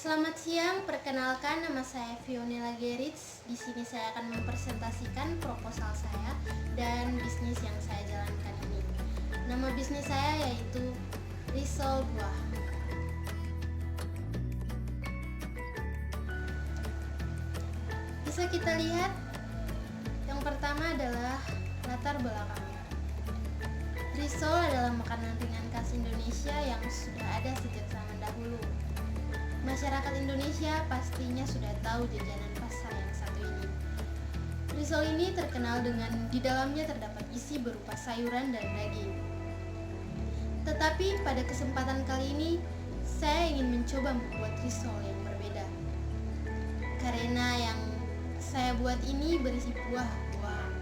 Selamat siang, perkenalkan nama saya Fionela Gerits. Di sini saya akan mempresentasikan proposal saya dan bisnis yang saya jalankan ini. Nama bisnis saya yaitu Risol Buah. Bisa kita lihat, yang pertama adalah latar belakangnya. Risol adalah makanan ringan khas Indonesia yang sudah ada sejak zaman dahulu. Masyarakat Indonesia pastinya sudah tahu jajanan pasar yang satu ini. Risol ini terkenal dengan di dalamnya terdapat isi berupa sayuran dan daging. Tetapi pada kesempatan kali ini, saya ingin mencoba membuat risol yang berbeda. Karena yang saya buat ini berisi buah-buahan.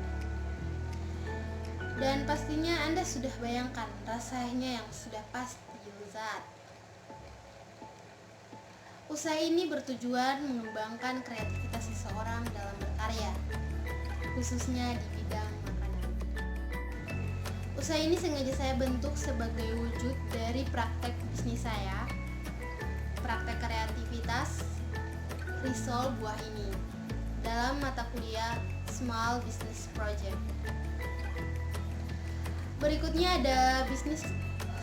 Dan pastinya Anda sudah bayangkan rasanya yang sudah pasti lezat. Usaha ini bertujuan mengembangkan kreativitas seseorang dalam berkarya, khususnya di bidang makanan. Usaha ini sengaja saya bentuk sebagai wujud dari praktek bisnis saya, praktek kreativitas risol buah ini, dalam mata kuliah Small Business Project. Berikutnya ada bisnis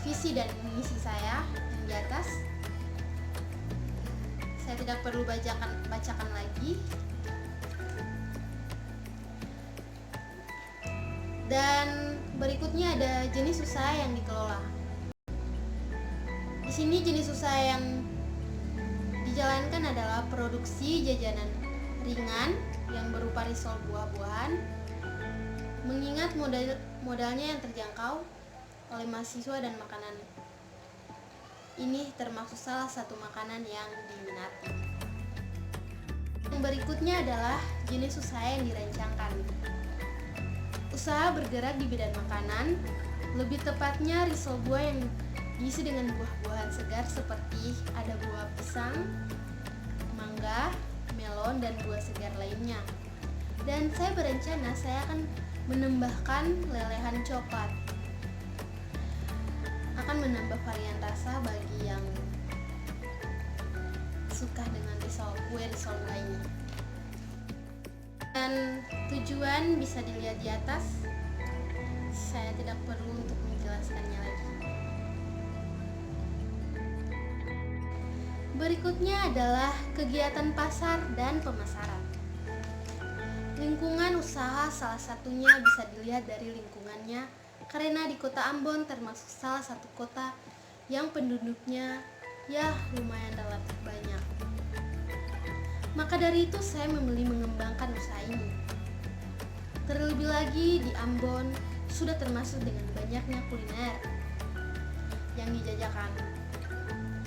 visi dan misi saya yang di atas. Saya tidak perlu bacakan lagi. Dan berikutnya ada jenis usaha yang dikelola. Di sini jenis usaha yang dijalankan adalah produksi jajanan ringan yang berupa risol buah-buahan. Mengingat modalnya yang terjangkau oleh mahasiswa dan makanan ini termasuk salah satu makanan yang diminati. Yang berikutnya adalah jenis usaha yang dirancangkan. Usaha bergerak di bidang makanan, lebih tepatnya risol buah yang diisi dengan buah-buahan segar seperti ada buah pisang, mangga, melon, dan buah segar lainnya. Dan saya berencana saya akan menambahkan lelehan coklat. Akan menambah varian rasa bagi yang suka dengan kue risol lainnya. Dan tujuan bisa dilihat di atas. Saya tidak perlu untuk menjelaskannya lagi. Berikutnya adalah kegiatan pasar dan pemasaran. Lingkungan usaha salah satunya bisa dilihat dari lingkungannya, karena di kota Ambon termasuk salah satu kota yang penduduknya lumayan relatif banyak. Maka dari itu saya memilih mengembangkan usaha ini. Terlebih lagi di Ambon sudah termasuk dengan banyaknya kuliner yang dijajakan.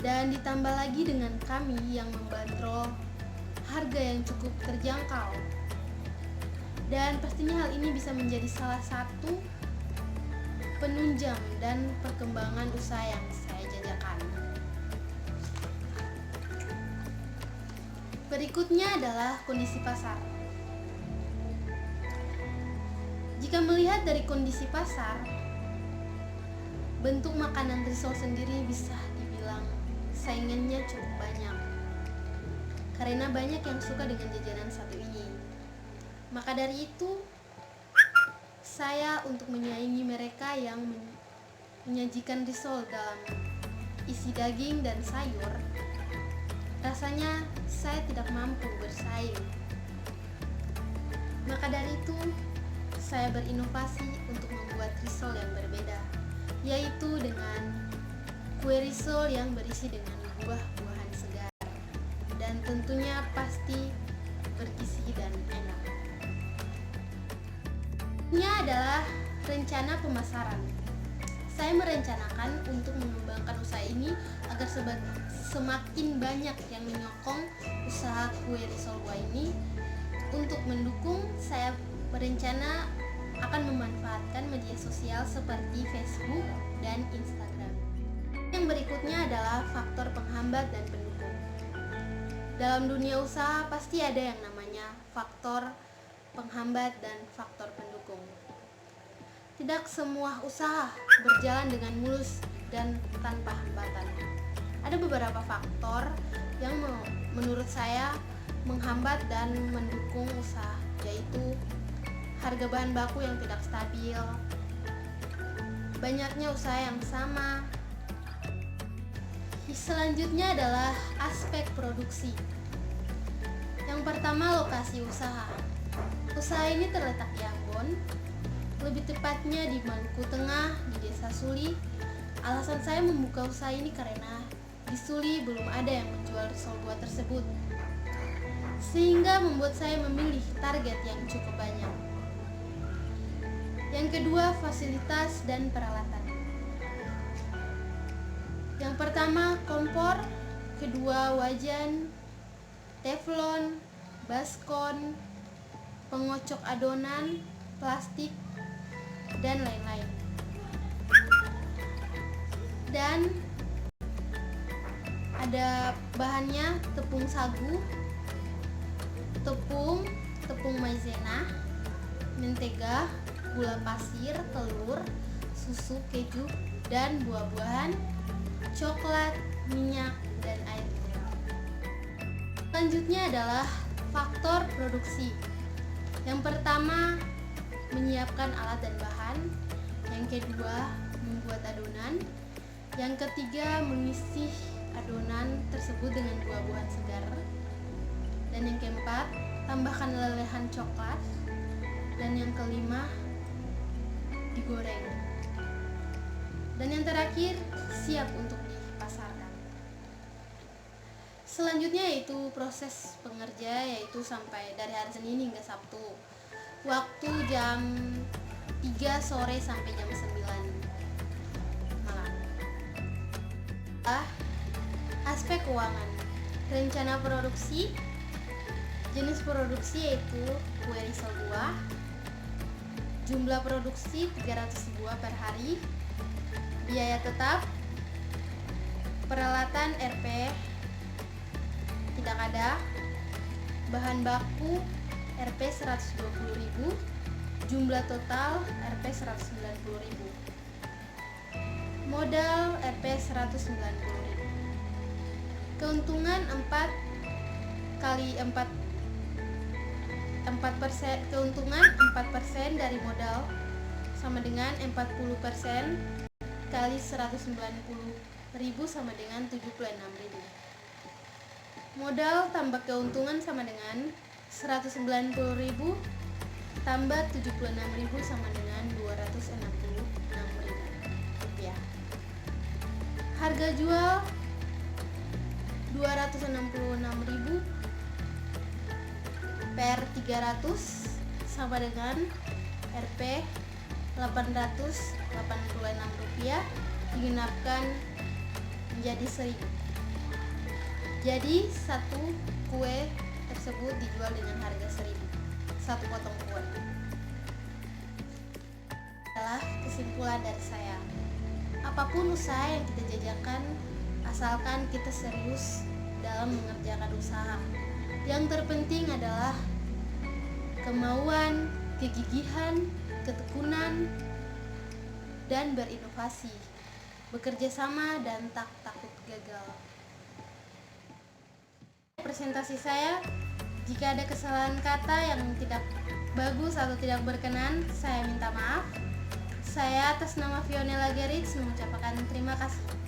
Dan ditambah lagi dengan kami yang membandrol harga yang cukup terjangkau. Dan pastinya hal ini bisa menjadi salah satu penunjang dan perkembangan usaha yang saya jajakan. Berikutnya adalah kondisi pasar. Jika melihat dari kondisi pasar, bentuk makanan risol sendiri bisa dibilang saingannya cukup banyak. Karena banyak yang suka dengan jajanan satu ini. Maka dari itu, saya untuk menyaingi mereka yang menyajikan risol dalam isi daging dan sayur, rasanya saya tidak mampu bersaing. Maka dari itu, saya berinovasi untuk membuat risol yang berbeda, yaitu dengan kue risol yang berisi dengan buah-buahan segar dan tentunya pasti bergizi dan enak. Ini adalah rencana pemasaran. Saya merencanakan untuk mengembangkan usaha ini agar semakin banyak yang menyokong usaha kue risol buah ini. Untuk mendukung, saya berencana akan memanfaatkan media sosial seperti Facebook dan Instagram. Yang berikutnya adalah faktor penghambat dan pendukung. Dalam dunia usaha pasti ada yang namanya faktor penghambat dan faktor pendukung. Tidak semua usaha berjalan dengan mulus dan tanpa hambatan. Ada beberapa faktor yang menurut saya menghambat dan mendukung usaha, yaitu harga bahan baku yang tidak stabil, banyaknya usaha yang sama. Selanjutnya adalah aspek produksi. Yang pertama, lokasi usaha. Usaha ini terletak di Ambon, lebih tepatnya di Maluku Tengah, di Desa Suli. Alasan saya membuka usaha ini karena di Suli belum ada yang menjual risol buah tersebut, sehingga membuat saya memilih target yang cukup banyak. Yang kedua, fasilitas dan peralatan. Yang pertama, kompor. Kedua, wajan, teflon, baskom, pengocok adonan, plastik, dan lain-lain. Dan ada bahannya: tepung sagu, tepung maizena, mentega, gula pasir, telur, susu, keju, dan buah-buahan, coklat, minyak, dan air. Selanjutnya adalah faktor produksi. Yang pertama, menyiapkan alat dan bahan. Yang kedua, membuat adonan. Yang ketiga, mengisi adonan tersebut dengan buah-buahan segar. Dan yang keempat, tambahkan lelehan coklat. Dan yang kelima, digoreng. Dan yang terakhir, siap untuk dipasarkan. Selanjutnya yaitu proses pengerja, yaitu sampai dari hari Senin hingga Sabtu. Waktu jam 3 sore sampai jam 9 malam. Aspek keuangan. Rencana produksi. Jenis produksi yaitu kue risol buah. Jumlah produksi 300 buah per hari. Biaya tetap. Peralatan RP tidak ada. Bahan baku Rp 120.000. Jumlah total Rp 190.000. Modal Rp 190.000. Keuntungan 4 kali 4 keuntungan 4% dari modal sama dengan 40% kali 190.000 sama dengan 76.000. Modal tambah keuntungan sama dengan 190.000 tambah 76.000 sama dengan 266.000 rupiah. Harga jual 266.000 per 300 sama dengan Rp 886 rupiah digenapkan menjadi 1.000. Jadi satu kue tersebut dijual dengan harga 1.000. Satu potong kue. Adalah kesimpulan dari saya. Apapun usaha yang kita jajakan, asalkan kita serius dalam mengerjakan usaha. Yang terpenting adalah kemauan, kegigihan, ketekunan, dan berinovasi, bekerja sama dan tak takut gagal. Presentasi saya, jika ada kesalahan kata yang tidak bagus atau tidak berkenan, saya minta maaf. Saya atas nama Fionela Gerits mengucapkan terima kasih.